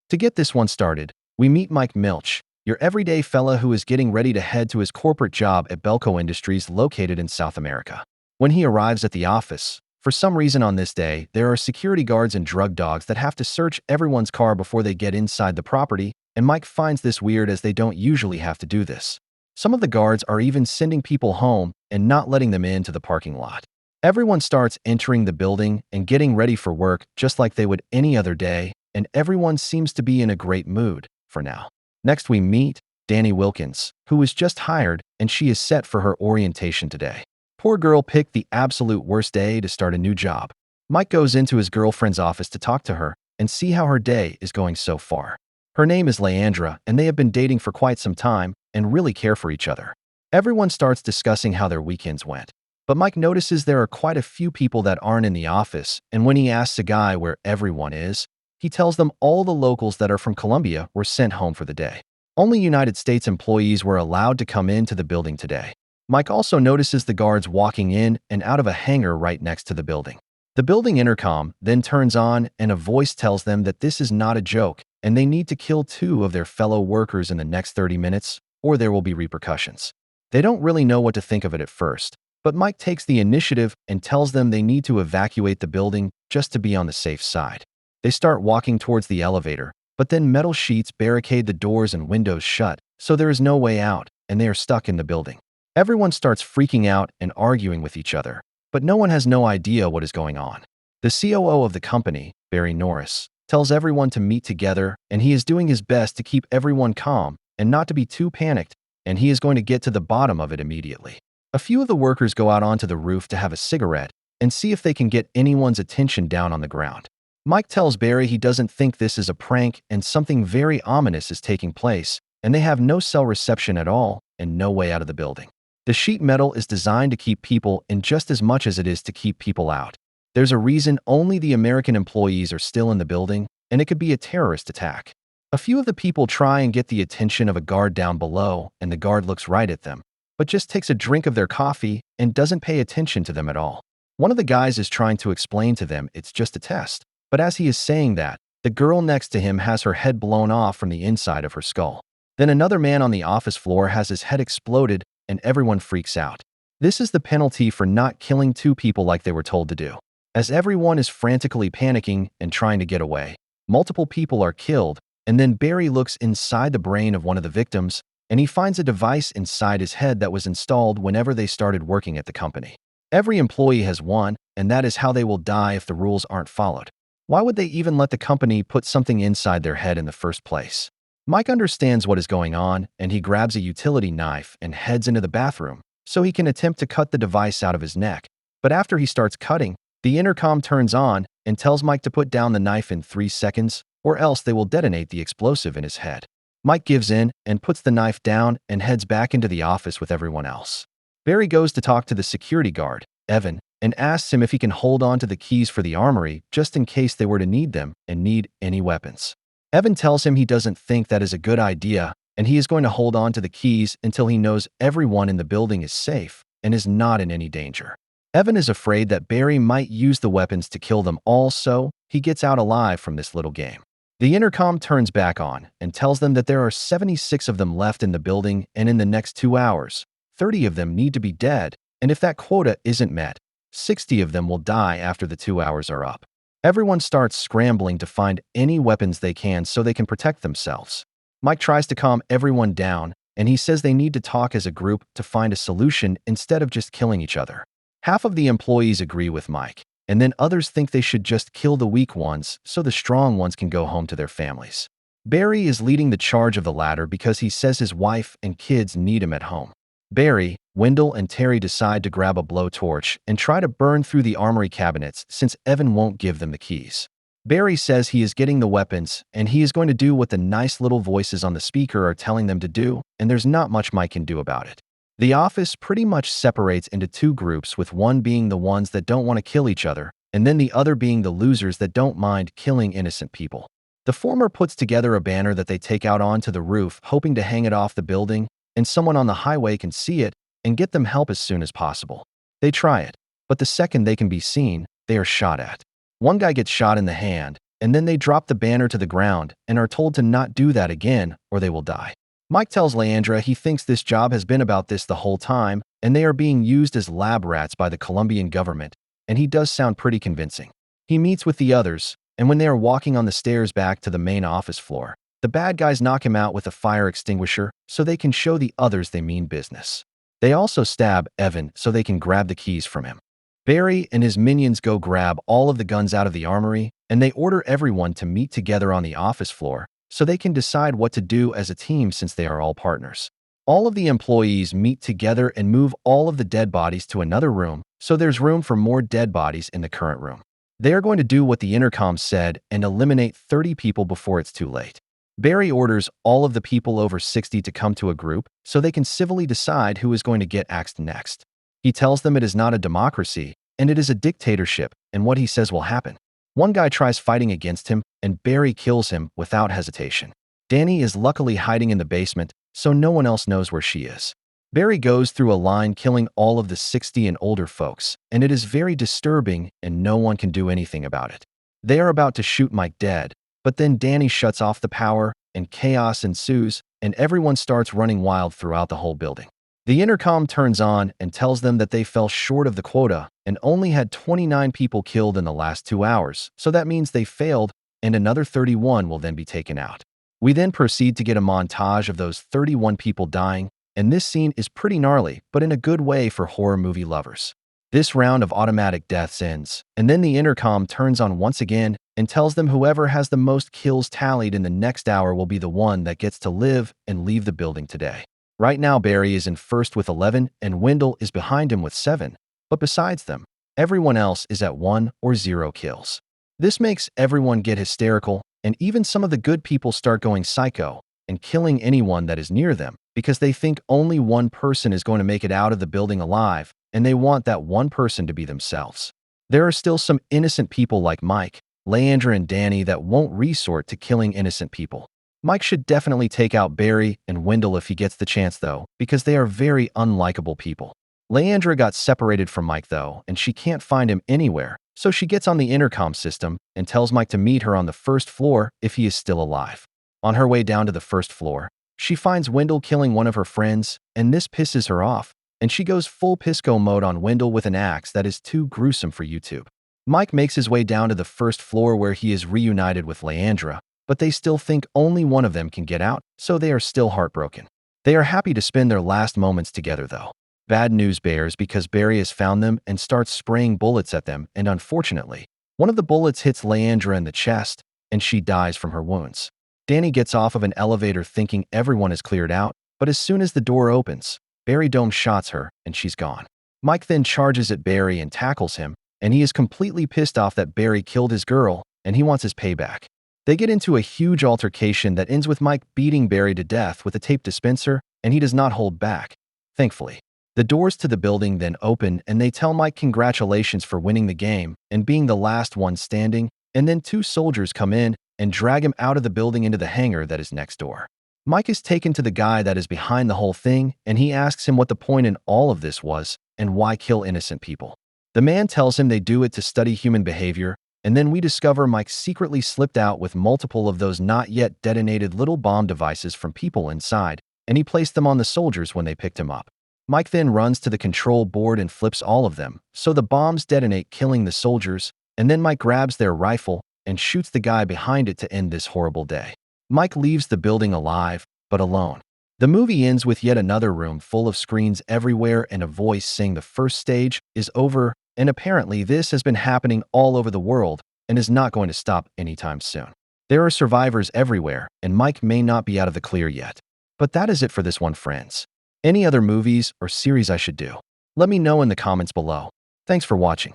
To get this one started, we meet Mike Milch, your everyday fella who is getting ready to head to his corporate job at Belko Industries located in South America. When he arrives at the office, for some reason on this day, there are security guards and drug dogs that have to search everyone's car before they get inside the property, and Mike finds this weird as they don't usually have to do this. Some of the guards are even sending people home and not letting them into the parking lot. Everyone starts entering the building and getting ready for work just like they would any other day, and everyone seems to be in a great mood for now. Next we meet Danny Wilkins, who was just hired, and she is set for her orientation today. Poor girl picked the absolute worst day to start a new job. Mike goes into his girlfriend's office to talk to her and see how her day is going so far. Her name is Leandra, and they have been dating for quite some time and really care for each other. Everyone starts discussing how their weekends went. But Mike notices there are quite a few people that aren't in the office, and when he asks a guy where everyone is, he tells them all the locals that are from Colombia were sent home for the day. Only United States employees were allowed to come into the building today. Mike also notices the guards walking in and out of a hangar right next to the building. The building intercom then turns on and a voice tells them that this is not a joke and they need to kill 2 of their fellow workers in the next 30 minutes or there will be repercussions. They don't really know what to think of it at first, but Mike takes the initiative and tells them they need to evacuate the building just to be on the safe side. They start walking towards the elevator, but then metal sheets barricade the doors and windows shut, so there is no way out, and they are stuck in the building. Everyone starts freaking out and arguing with each other, but no one has no idea what is going on. The COO of the company, Barry Norris, tells everyone to meet together, and he is doing his best to keep everyone calm and not to be too panicked, and he is going to get to the bottom of it immediately. A few of the workers go out onto the roof to have a cigarette and see if they can get anyone's attention down on the ground. Mike tells Barry he doesn't think this is a prank and something very ominous is taking place, and they have no cell reception at all and no way out of the building. The sheet metal is designed to keep people in just as much as it is to keep people out. There's a reason only the American employees are still in the building, and it could be a terrorist attack. A few of the people try and get the attention of a guard down below, and the guard looks right at them, but just takes a drink of their coffee and doesn't pay attention to them at all. One of the guys is trying to explain to them it's just a test, but as he is saying that, the girl next to him has her head blown off from the inside of her skull. Then another man on the office floor has his head exploded and everyone freaks out. This is the penalty for not killing 2 people like they were told to do. As everyone is frantically panicking and trying to get away, multiple people are killed, and then Barry looks inside the brain of one of the victims, and he finds a device inside his head that was installed whenever they started working at the company. Every employee has one, and that is how they will die if the rules aren't followed. Why would they even let the company put something inside their head in the first place? Mike understands what is going on, and he grabs a utility knife and heads into the bathroom so he can attempt to cut the device out of his neck. But after he starts cutting, the intercom turns on and tells Mike to put down the knife in 3 seconds, or else they will detonate the explosive in his head. Mike gives in and puts the knife down and heads back into the office with everyone else. Barry goes to talk to the security guard, Evan, and asks him if he can hold on to the keys for the armory just in case they were to need them and need any weapons. Evan tells him he doesn't think that is a good idea, and he is going to hold on to the keys until he knows everyone in the building is safe and is not in any danger. Evan is afraid that Barry might use the weapons to kill them all, so he gets out alive from this little game. The intercom turns back on and tells them that there are 76 of them left in the building, and in the next 2 hours, 30 of them need to be dead, and if that quota isn't met, 60 of them will die after the 2 hours are up. Everyone starts scrambling to find any weapons they can so they can protect themselves. Mike tries to calm everyone down, and he says they need to talk as a group to find a solution instead of just killing each other. Half of the employees agree with Mike, and then others think they should just kill the weak ones so the strong ones can go home to their families. Barry is leading the charge of the latter because he says his wife and kids need him at home. Barry, Wendell, and Terry decide to grab a blowtorch and try to burn through the armory cabinets since Evan won't give them the keys. Barry says he is getting the weapons and he is going to do what the nice little voices on the speaker are telling them to do, and there's not much Mike can do about it. The office pretty much separates into 2 groups, with one being the ones that don't want to kill each other, and then the other being the losers that don't mind killing innocent people. The former puts together a banner that they take out onto the roof, hoping to hang it off the building, and someone on the highway can see it and get them help as soon as possible. They try it, but the second they can be seen, they are shot at. One guy gets shot in the hand, and then they drop the banner to the ground and are told to not do that again or they will die. Mike tells Leandra he thinks this job has been about this the whole time and they are being used as lab rats by the Colombian government, and he does sound pretty convincing. He meets with the others, and when they are walking on the stairs back to the main office floor, the bad guys knock him out with a fire extinguisher so they can show the others they mean business. They also stab Evan so they can grab the keys from him. Barry and his minions go grab all of the guns out of the armory, and they order everyone to meet together on the office floor so they can decide what to do as a team since they are all partners. All of the employees meet together and move all of the dead bodies to another room, so there's room for more dead bodies in the current room. They are going to do what the intercom said and eliminate 30 people before it's too late. Barry orders all of the people over 60 to come to a group so they can civilly decide who is going to get axed next. He tells them it is not a democracy, and it is a dictatorship, and what he says will happen. One guy tries fighting against him, and Barry kills him without hesitation. Danny is luckily hiding in the basement, so no one else knows where she is. Barry goes through a line killing all of the 60 and older folks, and it is very disturbing and no one can do anything about it. They are about to shoot Mike dead, but then Danny shuts off the power, and chaos ensues, and everyone starts running wild throughout the whole building. The intercom turns on and tells them that they fell short of the quota and only had 29 people killed in the last 2 hours, so that means they failed, and another 31 will then be taken out. We then proceed to get a montage of those 31 people dying, and this scene is pretty gnarly, but in a good way for horror movie lovers. This round of automatic deaths ends, and then the intercom turns on once again and tells them whoever has the most kills tallied in the next hour will be the one that gets to live and leave the building today. Right now, Barry is in first with 11, and Wendell is behind him with 7, but besides them, everyone else is at 1 or 0 kills. This makes everyone get hysterical, and even some of the good people start going psycho and killing anyone that is near them because they think only one person is going to make it out of the building alive, and they want that one person to be themselves. There are still some innocent people like Mike, Leandra, and Danny that won't resort to killing innocent people. Mike should definitely take out Barry and Wendell if he gets the chance though, because they are very unlikable people. Leandra got separated from Mike though, and she can't find him anywhere, so she gets on the intercom system and tells Mike to meet her on the first floor if he is still alive. On her way down to the first floor, she finds Wendell killing one of her friends, and this pisses her off, and she goes full Pisco mode on Wendell with an axe that is too gruesome for YouTube. Mike makes his way down to the first floor where he is reunited with Leandra, but they still think only one of them can get out, so they are still heartbroken. They are happy to spend their last moments together though. Bad news bears because Barry has found them and starts spraying bullets at them, and unfortunately, one of the bullets hits Leandra in the chest, and she dies from her wounds. Danny gets off of an elevator thinking everyone is cleared out, but as soon as the door opens, Barry dome shots her, and she's gone. Mike then charges at Barry and tackles him, and he is completely pissed off that Barry killed his girl, and he wants his payback. They get into a huge altercation that ends with Mike beating Barry to death with a tape dispenser, and he does not hold back, thankfully. The doors to the building then open, and they tell Mike congratulations for winning the game and being the last one standing, and then 2 soldiers come in and drag him out of the building into the hangar that is next door. Mike is taken to the guy that is behind the whole thing, and he asks him what the point in all of this was and why kill innocent people. The man tells him they do it to study human behavior, and then we discover Mike secretly slipped out with multiple of those not yet detonated little bomb devices from people inside, and he placed them on the soldiers when they picked him up. Mike then runs to the control board and flips all of them, so the bombs detonate, killing the soldiers, and then Mike grabs their rifle and shoots the guy behind it to end this horrible day. Mike leaves the building alive, but alone. The movie ends with yet another room full of screens everywhere and a voice saying the first stage is over, and apparently this has been happening all over the world and is not going to stop anytime soon. There are survivors everywhere, and Mike may not be out of the clear yet. But that is it for this one, friends. Any other movies or series I should do? Let me know in the comments below. Thanks for watching.